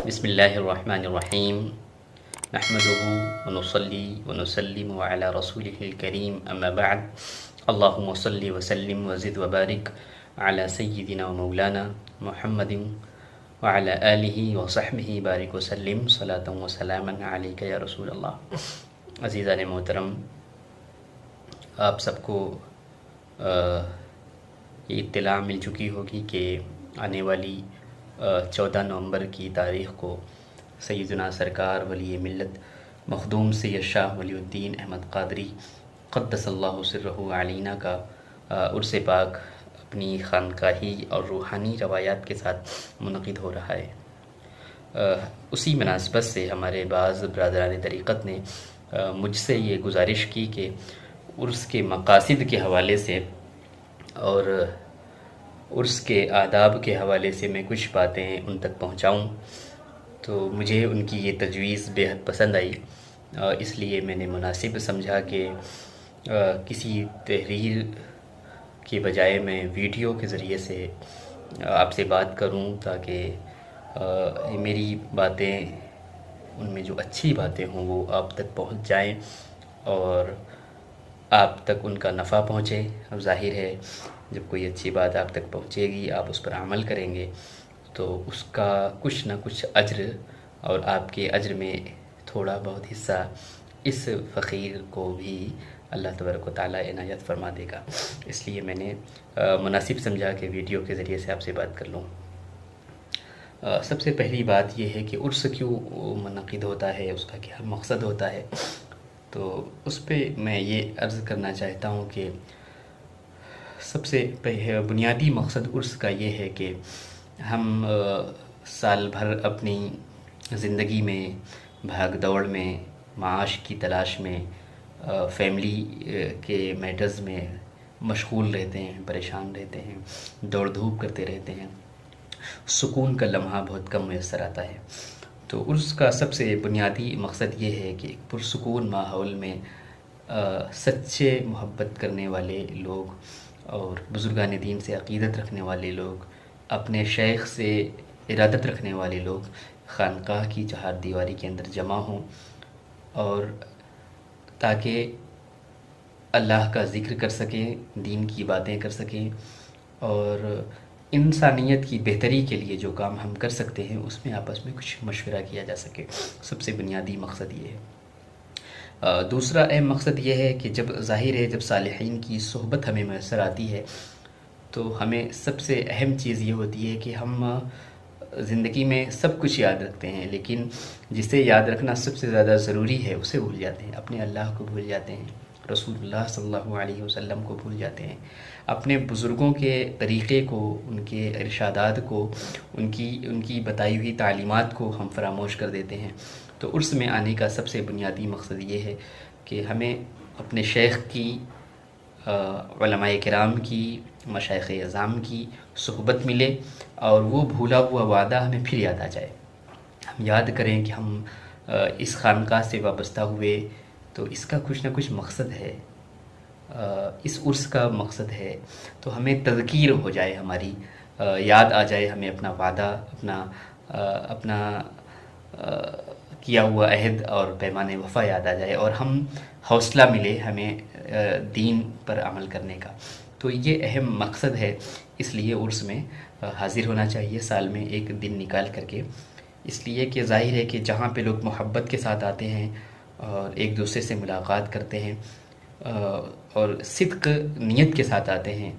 بسم اللہ الرحمن الرحیم نحمده ونصلی ونسلم علی رسولہ الکریم اما بعد اللہم صلی وسلم وزد وبارک علی سیدنا و مولانا محمد وعلی آلہ وصحبہ بارک وسلم صلاۃ و سلاما علیک یا رسول اللہ۔ عزیزان محترم، آپ سب کو یہ اطلاع مل چکی ہوگی کہ آنے والی 14 نومبر کی تاریخ کو سیدنا سرکار ولی ملت مخدوم سید شاہ ولی الدین احمد قادری قدس اللہ سرہ علینا کا عرس پاک اپنی خانقاہی اور روحانی روایات کے ساتھ منعقد ہو رہا ہے۔ اسی مناسبت سے ہمارے بعض برادران طریقت نے مجھ سے یہ گزارش کی کہ عرس کے مقاصد کے حوالے سے اور عرس کے آداب کے حوالے سے میں کچھ باتیں ان تک پہنچاؤں، تو مجھے ان کی یہ تجویز بے حد پسند آئی، اس لیے میں نے مناسب سمجھا کہ کسی تحریر کے بجائے میں ویڈیو کے ذریعے سے آپ سے بات کروں تاکہ میری باتیں، ان میں جو اچھی باتیں ہوں وہ آپ تک پہنچ جائیں اور آپ تک ان کا نفع پہنچے۔ اب ظاہر ہے جب کوئی اچھی بات آپ تک پہنچے گی، آپ اس پر عمل کریں گے تو اس کا کچھ نہ کچھ اجر، اور آپ کے اجر میں تھوڑا بہت حصہ اس فقیر کو بھی اللہ تبارک و تعالیٰ عنایت فرما دے گا۔ اس لیے میں نے مناسب سمجھا کہ ویڈیو کے ذریعے سے آپ سے بات کر لوں۔ سب سے پہلی بات یہ ہے کہ عرس کیوں منعقد ہوتا ہے، اس کا کیا مقصد ہوتا ہے، تو اس پہ میں یہ عرض کرنا چاہتا ہوں کہ سب سے بنیادی مقصد عرس کا یہ ہے کہ ہم سال بھر اپنی زندگی میں بھاگ دوڑ میں، معاش کی تلاش میں، فیملی کے میٹرز میں مشغول رہتے ہیں، پریشان رہتے ہیں، دوڑ دھوپ کرتے رہتے ہیں، سکون کا لمحہ بہت کم میسر آتا ہے۔ تو عرس کا سب سے بنیادی مقصد یہ ہے کہ ایک پرسکون ماحول میں سچے محبت کرنے والے لوگ اور بزرگان دین سے عقیدت رکھنے والے لوگ، اپنے شیخ سے ارادت رکھنے والے لوگ خانقاہ کی چہار دیواری کے اندر جمع ہوں، اور تاکہ اللہ کا ذکر کر سکیں، دین کی باتیں کر سکیں، اور انسانیت کی بہتری کے لیے جو کام ہم کر سکتے ہیں اس میں آپس میں کچھ مشورہ کیا جا سکے۔ سب سے بنیادی مقصد یہ ہے۔ دوسرا اہم مقصد یہ ہے کہ جب ظاہر ہے جب صالحین کی صحبت ہمیں میسر آتی ہے تو ہمیں سب سے اہم چیز یہ ہوتی ہے کہ ہم زندگی میں سب کچھ یاد رکھتے ہیں، لیکن جسے یاد رکھنا سب سے زیادہ ضروری ہے اسے بھول جاتے ہیں۔ اپنے اللہ کو بھول جاتے ہیں، رسول اللہ صلی اللہ علیہ وسلم کو بھول جاتے ہیں، اپنے بزرگوں کے طریقے کو، ان کے ارشادات کو، ان کی بتائی ہوئی تعلیمات کو ہم فراموش کر دیتے ہیں۔ تو عرس میں آنے کا سب سے بنیادی مقصد یہ ہے کہ ہمیں اپنے شیخ کی، علماء کرام کی، مشائخ اعظام کی صحبت ملے اور وہ بھولا ہوا وعدہ ہمیں پھر یاد آ جائے۔ ہم یاد کریں کہ ہم اس خانقاہ سے وابستہ ہوئے تو اس کا کچھ نہ کچھ مقصد ہے، اس عرس کا مقصد ہے، تو ہمیں تذکیر ہو جائے، ہماری یاد آ جائے، ہمیں اپنا وعدہ، اپنا کیا ہوا عہد اور پیمان وفا یاد آ جائے، اور ہم حوصلہ ملے ہمیں دین پر عمل کرنے کا۔ تو یہ اہم مقصد ہے، اس لیے عرس میں حاضر ہونا چاہیے سال میں ایک دن نکال کر کے، اس لیے کہ ظاہر ہے کہ جہاں پہ لوگ محبت کے ساتھ آتے ہیں اور ایک دوسرے سے ملاقات کرتے ہیں اور صدق نیت کے ساتھ آتے ہیں،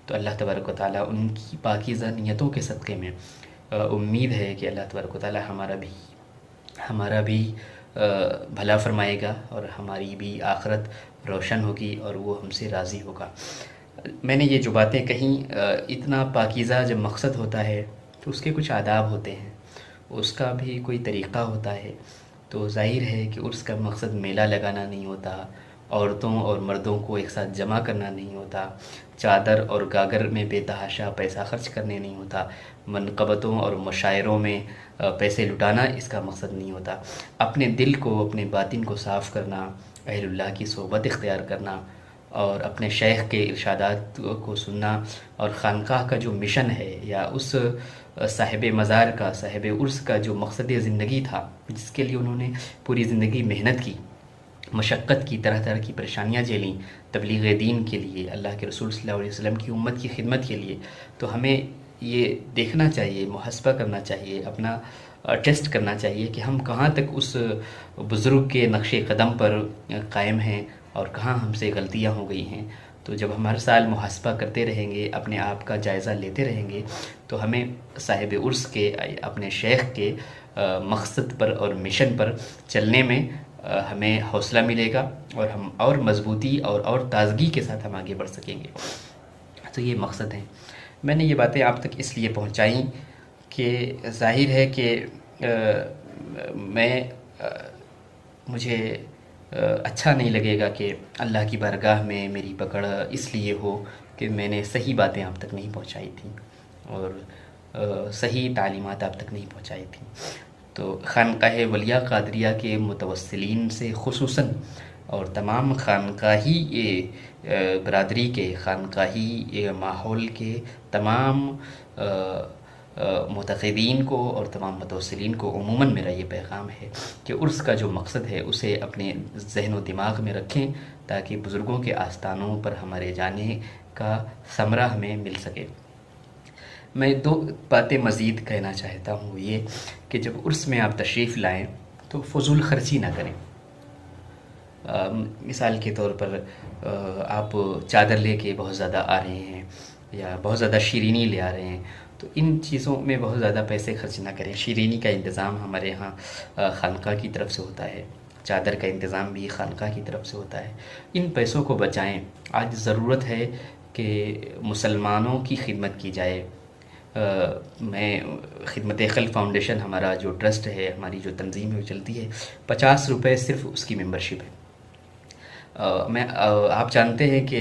تو اللہ تبارک و تعالیٰ ان کی پاکیزہ نیتوں کے صدقے میں امید ہے کہ اللہ تبارک و تعالیٰ ہمارا بھی بھلا فرمائے گا اور ہماری بھی آخرت روشن ہوگی اور وہ ہم سے راضی ہوگا۔ میں نے یہ جو باتیں کہیں، اتنا پاکیزہ جب مقصد ہوتا ہے تو اس کے کچھ آداب ہوتے ہیں، اس کا بھی کوئی طریقہ ہوتا ہے۔ تو ظاہر ہے کہ عرس کا مقصد میلہ لگانا نہیں ہوتا، عورتوں اور مردوں کو ایک ساتھ جمع کرنا نہیں ہوتا، چادر اور گاگر میں بے تحاشا پیسہ خرچ کرنے نہیں ہوتا، منقبتوں اور مشاعروں میں پیسے لٹانا اس کا مقصد نہیں ہوتا۔ اپنے دل کو، اپنے باطن کو صاف کرنا، اہل اللہ کی صحبت اختیار کرنا اور اپنے شیخ کے ارشادات کو سننا، اور خانقاہ کا جو مشن ہے یا اس صاحب مزار کا، صاحب عرس کا جو مقصد زندگی تھا، جس کے لیے انہوں نے پوری زندگی محنت کی، مشقت کی، طرح طرح کی پریشانیاں جھیلیں تبلیغ دین کے لیے، اللہ کے رسول صلی اللہ علیہ وسلم کی امت کی خدمت کے لیے، تو ہمیں یہ دیکھنا چاہیے، محاسبہ کرنا چاہیے، اپنا ٹیسٹ کرنا چاہیے کہ ہم کہاں تک اس بزرگ کے نقش قدم پر قائم ہیں اور کہاں ہم سے غلطیاں ہو گئی ہیں۔ تو جب ہم ہر سال محاسبہ کرتے رہیں گے، اپنے آپ کا جائزہ لیتے رہیں گے، تو ہمیں صاحب عرس کے، اپنے شیخ کے مقصد پر اور مشن پر چلنے میں ہمیں حوصلہ ملے گا، اور ہم اور مضبوطی اور تازگی کے ساتھ ہم آگے بڑھ سکیں گے۔ تو یہ مقصد ہے۔ میں نے یہ باتیں آپ تک اس لیے پہنچائیں کہ ظاہر ہے کہ مجھے اچھا نہیں لگے گا کہ اللہ کی بارگاہ میں میری پکڑ اس لیے ہو کہ میں نے صحیح باتیں آپ تک نہیں پہنچائی تھیں اور صحیح تعلیمات آپ تک نہیں پہنچائی تھیں۔ تو خانقاہ ولیہ قادریہ کے متوسلین سے خصوصاً، اور تمام خانقاہی برادری کے، خانقاہی ماحول کے تمام معتقدین کو اور تمام متوسلین کو عموماً میرا یہ پیغام ہے کہ عرس کا جو مقصد ہے اسے اپنے ذہن و دماغ میں رکھیں، تاکہ بزرگوں کے آستانوں پر ہمارے جانے کا ثمرہ ہمیں مل سکے۔ میں 2 باتیں مزید کہنا چاہتا ہوں، یہ کہ جب عرس میں آپ تشریف لائیں تو فضول خرچی نہ کریں۔ مثال کے طور پر آپ چادر لے کے بہت زیادہ آ رہے ہیں یا بہت زیادہ شیرینی لے آ رہے ہیں، تو ان چیزوں میں بہت زیادہ پیسے خرچ نہ کریں۔ شیرینی کا انتظام ہمارے ہاں خانقاہ کی طرف سے ہوتا ہے، چادر کا انتظام بھی خانقاہ کی طرف سے ہوتا ہے۔ ان پیسوں کو بچائیں۔ آج ضرورت ہے کہ مسلمانوں کی خدمت کی جائے۔ میں خدمت خلق فاؤنڈیشن، ہمارا جو ٹرسٹ ہے، ہماری جو تنظیم ہے وہ چلتی ہے، 50 روپے صرف اس کی ممبرشپ ہے۔ آپ جانتے ہیں کہ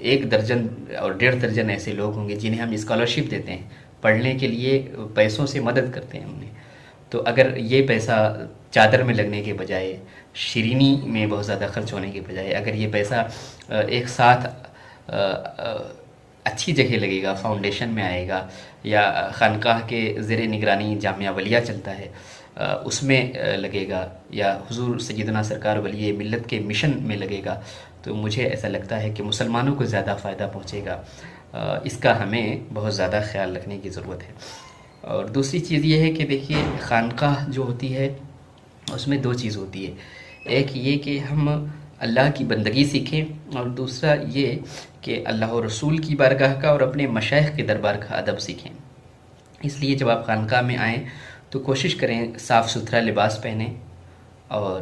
1 درجن اور 1.5 درجن ایسے لوگ ہوں گے جنہیں ہم اسکالرشپ دیتے ہیں، پڑھنے کے لیے پیسوں سے مدد کرتے ہیں انہیں۔ تو اگر یہ پیسہ چادر میں لگنے کے بجائے، شیرینی میں بہت زیادہ خرچ ہونے کے بجائے، اگر یہ پیسہ ایک ساتھ اچھی جگہ لگے گا، فاؤنڈیشن میں آئے گا، یا خانقاہ کے زیر نگرانی جامعہ ولیہ چلتا ہے اس میں لگے گا، یا حضور سیدنا سرکار ولی ملت کے مشن میں لگے گا، تو مجھے ایسا لگتا ہے کہ مسلمانوں کو زیادہ فائدہ پہنچے گا۔ اس کا ہمیں بہت زیادہ خیال رکھنے کی ضرورت ہے۔ اور دوسری چیز یہ ہے کہ دیکھیے، خانقاہ جو ہوتی ہے اس میں 2 چیز ہوتی ہے۔ ایک یہ کہ ہم اللہ کی بندگی سیکھیں، اور دوسرا یہ کہ اللہ و رسول کی بارگاہ کا اور اپنے مشائخ کے دربار کا ادب سیکھیں۔ اس لیے جب آپ خانقاہ میں آئیں تو کوشش کریں صاف ستھرا لباس پہنیں اور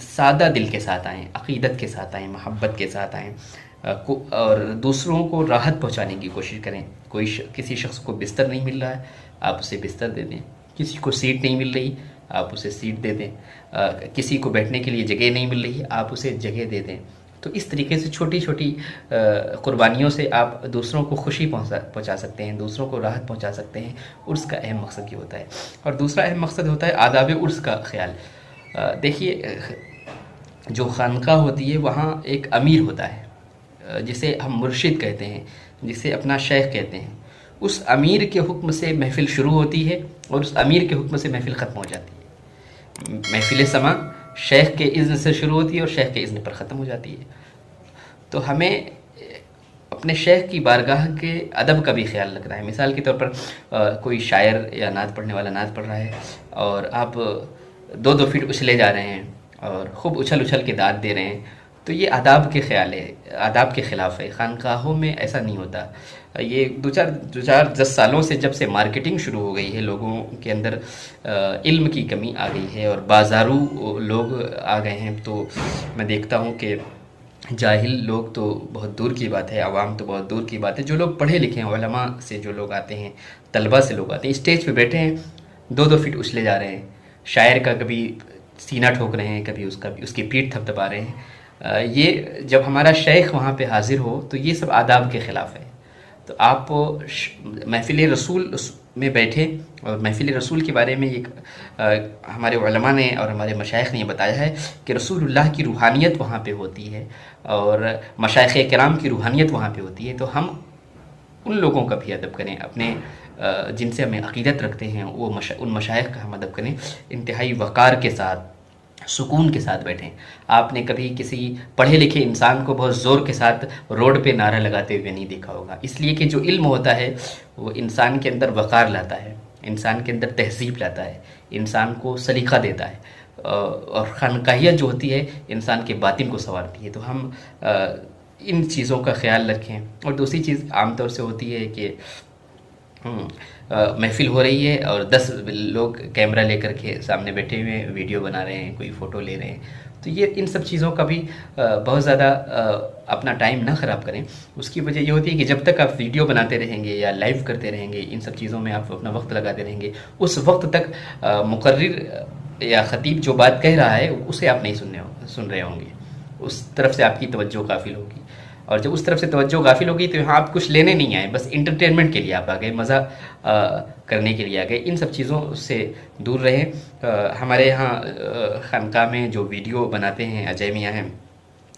سادہ دل کے ساتھ آئیں، عقیدت کے ساتھ آئیں، محبت کے ساتھ آئیں، اور دوسروں کو راحت پہنچانے کی کوشش کریں۔ کسی شخص کو بستر نہیں مل رہا ہے، آپ اسے بستر دے دیں۔ کسی کو سیٹ نہیں مل رہی، آپ اسے سیٹ دے دیں۔ کسی کو بیٹھنے کے لیے جگہ نہیں مل رہی، آپ اسے جگہ دے دیں۔ تو اس طریقے سے چھوٹی چھوٹی قربانیوں سے آپ دوسروں کو خوشی پہنچا سکتے ہیں، دوسروں کو راحت پہنچا سکتے ہیں۔ عرس کا اہم مقصد یہ ہوتا ہے۔ اور دوسرا اہم مقصد ہوتا ہے آداب عرس کا خیال۔ دیکھیے، جو خانقاہ ہوتی ہے وہاں ایک امیر ہوتا ہے جسے ہم مرشد کہتے ہیں، جسے اپنا شیخ کہتے ہیں۔ اس امیر کے حکم سے محفل شروع ہوتی ہے اور اس امیر کے حکم سے محفل ختم ہو جاتی ہے۔ محفل سماع شیخ کے اذن سے شروع ہوتی ہے اور شیخ کے اذن پر ختم ہو جاتی ہے۔ تو ہمیں اپنے شیخ کی بارگاہ کے ادب کا بھی خیال رکھنا ہے۔ مثال کے طور پر کوئی شاعر یا نعت پڑھنے والا نعت پڑھ رہا ہے اور آپ 2 فٹ اچھلے جا رہے ہیں اور خوب اچھل کے داد دے رہے ہیں، تو یہ آداب کے خیال ہے، آداب کے خلاف ہے۔ خانقاہوں میں ایسا نہیں ہوتا۔ یہ 2-4 سالوں سے جب سے مارکیٹنگ شروع ہو گئی ہے، لوگوں کے اندر علم کی کمی آ گئی ہے اور بازارو لوگ آ گئے ہیں، تو میں دیکھتا ہوں کہ جاہل لوگ تو بہت دور کی بات ہے، عوام تو بہت دور کی بات ہے، جو لوگ پڑھے لکھے ہیں، علماء سے جو لوگ آتے ہیں، طلباء سے لوگ آتے ہیں، اسٹیج پہ بیٹھے ہیں 2 فٹ اچھلے جا رہے ہیں، شاعر کا کبھی سینہ ٹھوک رہے ہیں، کبھی اس کی پیٹھ تھپتھپا رہے ہیں۔ یہ جب ہمارا شیخ وہاں پہ حاضر ہو تو یہ سب آداب کے خلاف ہے۔ تو آپ محفل رسول میں بیٹھے اور محفل رسول کے بارے میں ایک ہمارے علماء نے اور ہمارے مشائخ نے یہ بتایا ہے کہ رسول اللہ کی روحانیت وہاں پہ ہوتی ہے اور مشائخ کرام کی روحانیت وہاں پہ ہوتی ہے، تو ہم ان لوگوں کا بھی ادب کریں، اپنے جن سے ہمیں عقیدت رکھتے ہیں وہ ان مشائخ کا ہم ادب کریں، انتہائی وقار کے ساتھ سکون کے ساتھ بیٹھیں۔ آپ نے کبھی کسی پڑھے لکھے انسان کو بہت زور کے ساتھ روڈ پہ نعرہ لگاتے ہوئے نہیں دیکھا ہوگا، اس لیے کہ جو علم ہوتا ہے وہ انسان کے اندر وقار لاتا ہے، انسان کے اندر تہذیب لاتا ہے، انسان کو سلیقہ دیتا ہے، اور خانقاہیت جو ہوتی ہے انسان کے باطن کو سنوارتی ہے۔ تو ہم ان چیزوں کا خیال رکھیں۔ اور دوسری چیز عام طور سے ہوتی ہے کہ محفل ہو رہی ہے اور 10 لوگ کیمرہ لے کر کے سامنے بیٹھے ہوئے ہیں، ویڈیو بنا رہے ہیں، کوئی فوٹو لے رہے ہیں، تو یہ ان سب چیزوں کا بھی بہت زیادہ اپنا ٹائم نہ خراب کریں۔ اس کی وجہ یہ ہوتی ہے کہ جب تک آپ ویڈیو بناتے رہیں گے یا لائیو کرتے رہیں گے، ان سب چیزوں میں آپ اپنا وقت لگاتے رہیں گے، اس وقت تک مقرر یا خطیب جو بات کہہ رہا ہے اسے آپ نہیں سن رہے ہوں گے، اس طرف سے آپ کی توجہ غافل ہوگی، اور جب اس طرف سے توجہ غافل ہوگی تو یہاں آپ کچھ لینے نہیں آئے، بس انٹرٹینمنٹ کے لیے آپ آ گئے، مزہ کرنے کے لیے آ گئے۔ ان سب چیزوں سے دور رہیں۔ ہمارے یہاں خانقاہ میں جو ویڈیو بناتے ہیں اجے میاں ہیں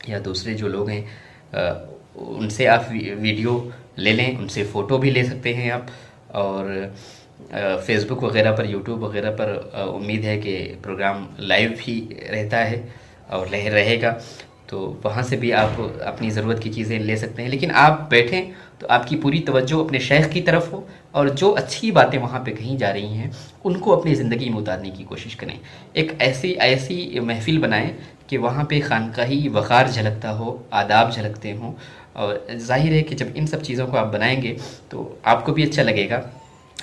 یا دوسرے جو لوگ ہیں، ان سے آپ ویڈیو لے لیں، ان سے فوٹو بھی لے سکتے ہیں آپ، اور فیس بک وغیرہ پر، یوٹیوب وغیرہ پر امید ہے کہ پروگرام لائیو ہی رہتا ہے اور رہے گا، تو وہاں سے بھی آپ اپنی ضرورت کی چیزیں لے سکتے ہیں، لیکن آپ بیٹھیں تو آپ کی پوری توجہ اپنے شیخ کی طرف ہو، اور جو اچھی باتیں وہاں پہ کہیں جا رہی ہیں ان کو اپنی زندگی میں اتارنے کی کوشش کریں۔ ایک ایسی محفل بنائیں کہ وہاں پہ خانقاہی وقار جھلکتا ہو، آداب جھلکتے ہوں، اور ظاہر ہے کہ جب ان سب چیزوں کو آپ بنائیں گے تو آپ کو بھی اچھا لگے گا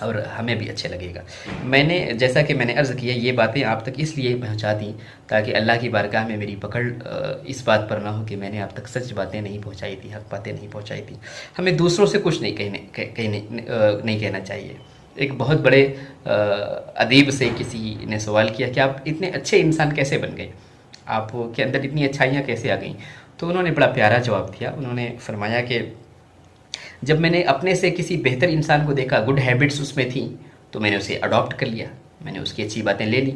اور ہمیں بھی اچھا لگے گا۔ جیسا کہ میں نے عرض کیا، یہ باتیں آپ تک اس لیے پہنچا دیں تاکہ اللہ کی بارگاہ میں میری پکڑ اس بات پر نہ ہو کہ میں نے آپ تک سچ باتیں نہیں پہنچائی تھی، حق باتیں نہیں پہنچائی تھی۔ ہمیں دوسروں سے کچھ نہیں کہنا چاہیے۔ ایک بہت بڑے ادیب سے کسی نے سوال کیا کہ آپ اتنے اچھے انسان کیسے بن گئے، آپ کے اندر اتنی اچھائیاں کیسے آ گئیں؟ تو انہوں نے بڑا پیارا جواب دیا۔ انہوں نے فرمایا کہ جب میں نے اپنے سے کسی بہتر انسان کو دیکھا، گڈ ہیبٹس اس میں تھیں، تو میں نے اسے اڈاپٹ کر لیا، میں نے اس کی اچھی باتیں لے لیں،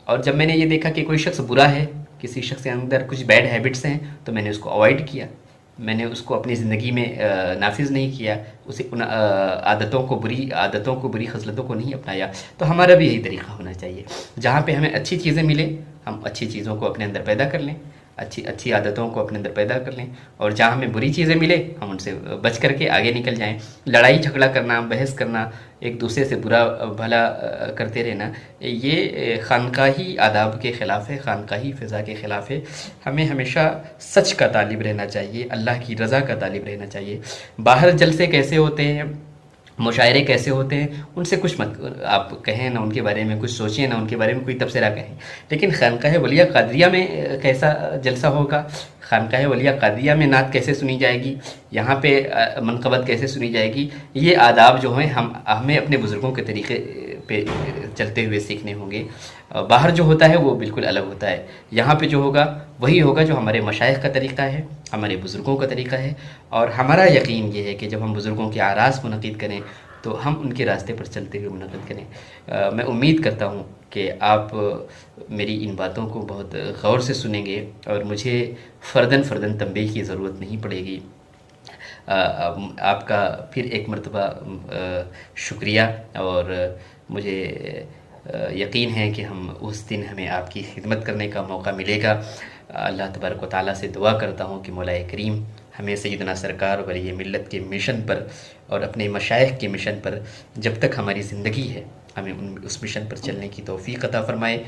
اور جب میں نے یہ دیکھا کہ کوئی شخص برا ہے، کسی شخص کے اندر کچھ بیڈ ہیبٹس ہیں، تو میں نے اس کو اوائڈ کیا، میں نے اس کو اپنی زندگی میں نافذ نہیں کیا، اسے ان بری عادتوں کو، بری خصلتوں کو نہیں اپنایا۔ تو ہمارا بھی یہی طریقہ ہونا چاہیے، جہاں پہ ہمیں اچھی چیزیں ملیں ہم اچھی چیزوں کو اپنے اندر پیدا کر لیں، اچھی عادتوں کو اپنے اندر پیدا کر لیں، اور جہاں ہمیں بری چیزیں ملے ہم ان سے بچ کر کے آگے نکل جائیں۔ لڑائی جھگڑا کرنا، بحث کرنا، ایک دوسرے سے برا بھلا کرتے رہنا، یہ خانقاہی آداب کے خلاف ہے، خانقاہی فضا کے خلاف ہے۔ ہمیں ہمیشہ سچ کا طالب رہنا چاہیے، اللہ کی رضا کا طالب رہنا چاہیے۔ باہر جلسے کیسے ہوتے ہیں، مشاعرے کیسے ہوتے ہیں، ان سے کچھ مت آپ کہیں، نہ ان کے بارے میں کچھ سوچیں، نہ ان کے بارے میں کوئی تبصرہ کہیں، لیکن خانقاہ ولیہ قادریہ میں کیسا جلسہ ہوگا، خانقاہ ولیہ قادریہ میں نعت کیسے سنی جائے گی، یہاں پہ منقبت کیسے سنی جائے گی، یہ آداب جو ہیں ہمیں اپنے بزرگوں کے طریقے پہ چلتے ہوئے سیکھنے ہوں گے۔ باہر جو ہوتا ہے وہ بالکل الگ ہوتا ہے، یہاں پہ جو ہوگا وہی ہوگا جو ہمارے مشائخ کا طریقہ ہے، ہمارے بزرگوں کا طریقہ ہے، اور ہمارا یقین یہ ہے کہ جب ہم بزرگوں کے آراس منعقد کریں تو ہم ان کے راستے پر چلتے ہوئے منعقد کریں۔ میں امید کرتا ہوں کہ آپ میری ان باتوں کو بہت غور سے سنیں گے اور مجھے فرداً تنبیہ کی ضرورت نہیں پڑے گی۔ آپ کا پھر ایک مرتبہ شکریہ، اور مجھے یقین ہے کہ اس دن ہمیں آپ کی خدمت کرنے کا موقع ملے گا۔ اللہ تبارک و تعالیٰ سے دعا کرتا ہوں کہ مولا کریم ہمیں سیدنا سرکار ولی ملت کے مشن پر اور اپنے مشائخ کے مشن پر جب تک ہماری زندگی ہے ہمیں اس مشن پر چلنے کی توفیق عطا فرمائے،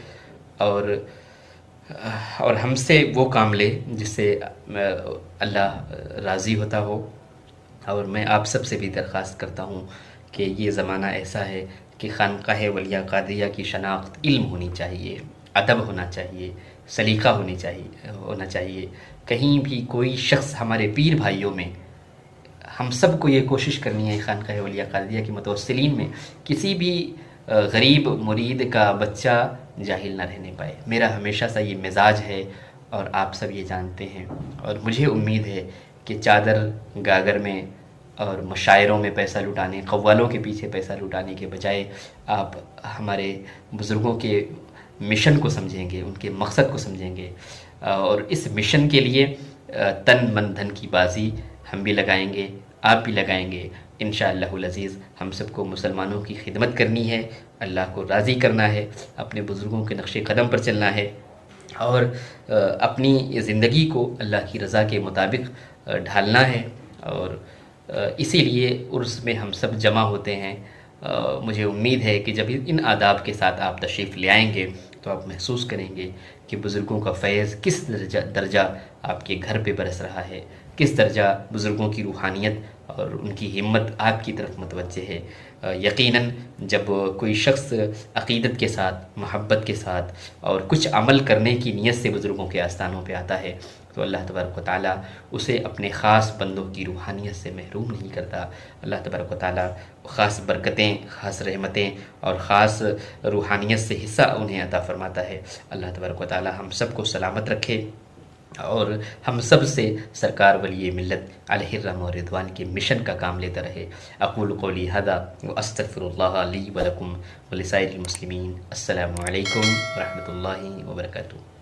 اور ہم سے وہ کام لے جس سے اللہ راضی ہوتا ہو۔ اور میں آپ سب سے بھی درخواست کرتا ہوں کہ یہ زمانہ ایسا ہے کہ خانقاہ ولیہ قادریہ کی شناخت علم ہونی چاہیے، ادب ہونا چاہیے، سلیقہ ہونا چاہیے۔ کہیں بھی کوئی شخص ہمارے پیر بھائیوں میں، ہم سب کو یہ کوشش کرنی ہے خانقاہ ولیہ قادریہ کے متوسلین میں کسی بھی غریب مرید کا بچہ جاہل نہ رہنے پائے۔ میرا ہمیشہ سے یہ مزاج ہے اور آپ سب یہ جانتے ہیں، اور مجھے امید ہے کہ چادر گاگر میں اور مشاعروں میں پیسہ لٹانے، قوالوں کے پیچھے پیسہ لٹانے کے بجائے آپ ہمارے بزرگوں کے مشن کو سمجھیں گے، ان کے مقصد کو سمجھیں گے، اور اس مشن کے لیے تن من دھن کی بازی ہم بھی لگائیں گے، آپ بھی لگائیں گے انشاءاللہ العزیز۔ ہم سب کو مسلمانوں کی خدمت کرنی ہے، اللہ کو راضی کرنا ہے، اپنے بزرگوں کے نقش قدم پر چلنا ہے، اور اپنی زندگی کو اللہ کی رضا کے مطابق ڈھالنا ہے۔ اور اسی لیے عرس میں ہم سب جمع ہوتے ہیں۔ مجھے امید ہے کہ جب ان آداب کے ساتھ آپ تشریف لے آئیں گے تو آپ محسوس کریں گے کہ بزرگوں کا فیض کس درجہ آپ کے گھر پہ برس رہا ہے، کس درجہ بزرگوں کی روحانیت اور ان کی ہمت آپ کی طرف متوجہ ہے۔ یقیناً جب کوئی شخص عقیدت کے ساتھ، محبت کے ساتھ اور کچھ عمل کرنے کی نیت سے بزرگوں کے آستانوں پہ آتا ہے تو اللہ تبارک و تعالیٰ اسے اپنے خاص بندوں کی روحانیت سے محروم نہیں کرتا۔ اللہ تبارک و تعالیٰ خاص برکتیں، خاص رحمتیں اور خاص روحانیت سے حصہ انہیں عطا فرماتا ہے۔ اللہ تبارک و تعالیٰ ہم سب کو سلامت رکھے اور ہم سب سے سرکار ولی ملت علیہ الرحمہ و رضوان کے مشن کا کام لیتا رہے۔ اقول قولی ھذا واستغفر اللہ لی ولکم ولسائر المسلمین۔ السلام علیکم ورحمۃ اللہ وبرکاتہ۔